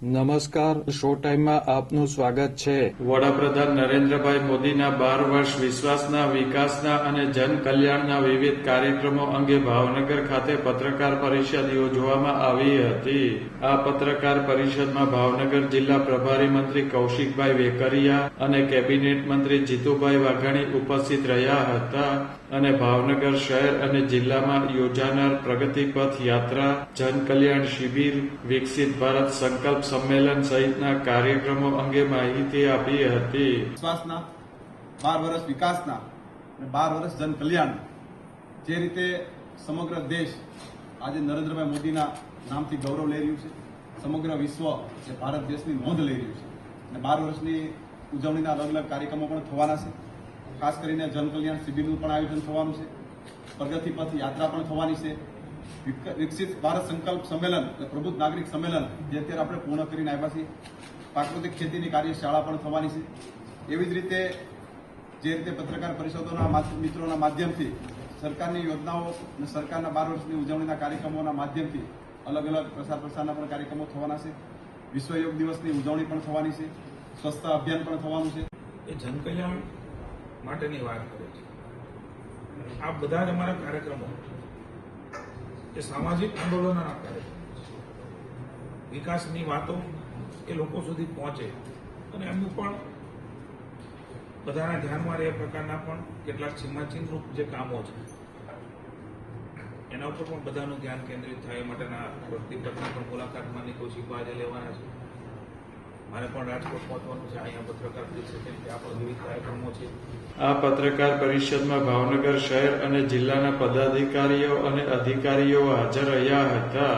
નમસ્કાર, શો ટાઈમમાં આપનું સ્વાગત છે। વડાપ્રધાન નરેન્દ્રભાઈ મોદીના 12 વર્ષ વિશ્વાસના, વિકાસના અને જનકલ્યાણના વિવિધ કાર્યક્રમો અંગે ભાવનગર ખાતે પત્રકાર પરિષદ યોજવામાં આવી હતી। આ પત્રકાર પરિષદમાં ભાવનગર જિલ્લા પ્રભારી મંત્રી કૌશિકભાઈ વેકરિયા અને કેબિનેટ મંત્રી જીતુભાઈ વાઘાણી ઉપસ્થિત રહ્યા હતા અને ભાવનગર શહેર અને જિલ્લામાં યોજાનાર પ્રગતિપથ યાત્રા, જનકલ્યાણ શિબિર, વિકસિત ભારત સંકલ્પ સંમેલન સહિતના કાર્યક્રમો અંગે માહિતી આપી હતી। વિશ્વાસના 12 વર્ષ વિકાસના અને 12 વર્ષ જનકલ્યાણ, જે રીતે સમગ્ર દેશ આજે નરેન્દ્રભાઈ મોદીના નામથી ગૌરવ લઈ રહ્યું છે, સમગ્ર વિશ્વ એ ભારત દેશની નોંધ લઈ રહ્યું છે અને 12 વર્ષની ઉજવણીના અલગ અલગ કાર્યક્રમો પણ થવાના છે। ખાસ કરીને જનકલ્યાણ શિબિરનું પણ આયોજન થવાનું છે, પ્રગતિપથ યાત્રા પણ થવાની છે, વિકસિત ભારત સંકલ્પ સંમેલન એટલે પ્રબુદ્ધ નાગરિક સંમેલન જે અત્યારે આપણે પૂર્ણ કરીને આવ્યા છીએ, પ્રાકૃતિક ખેતીની કાર્યશાળા પણ થવાની છે। એવી જ રીતે જે રીતે પત્રકાર પરિષદોના મિત્રોના માધ્યમથી સરકારની યોજનાઓ અને સરકારના 12 વર્ષની ઉજવણીના કાર્યક્રમોના માધ્યમથી અલગ અલગ પ્રસારના પણ કાર્યક્રમો થવાના છે, વિશ્વ યોગ દિવસની ઉજવણી પણ થવાની છે, સ્વચ્છતા અભિયાન પણ થવાનું છે। એ જનકલ્યાણ માટેની વાત કરે છે। આ બધા જ અમારા કાર્યક્રમો એ સામાજિક આંદોલનના કાર્યક્રમો છે। વિકાસની વાતો એ લોકો સુધી પહોંચે અને એમનું પણ બધાના ધ્યાનમાં રહે એ પ્રકારના પણ કેટલાક સીમાચિહ્નરૂપ જે કામો છે એના ઉપર પણ બધાનું ધ્યાન કેન્દ્રિત થાય એ માટેના પ્રગતિપથની પણ મુલાકાત માની કૌશિકભાઈ આજે લેવાના છે। મારે પણ રાજકોટ પહોંચવાનું છે, અહીંયા પત્રકાર પરિષદ છે, ત્યાં પણ વિવિધ કાર્યક્રમો છે। આ પત્રકાર પરિષદમાં ભાવનગર શહેર અને જિલ્લાના પદાધિકારીઓ અને અધિકારીઓ હાજર રહ્યા હતા।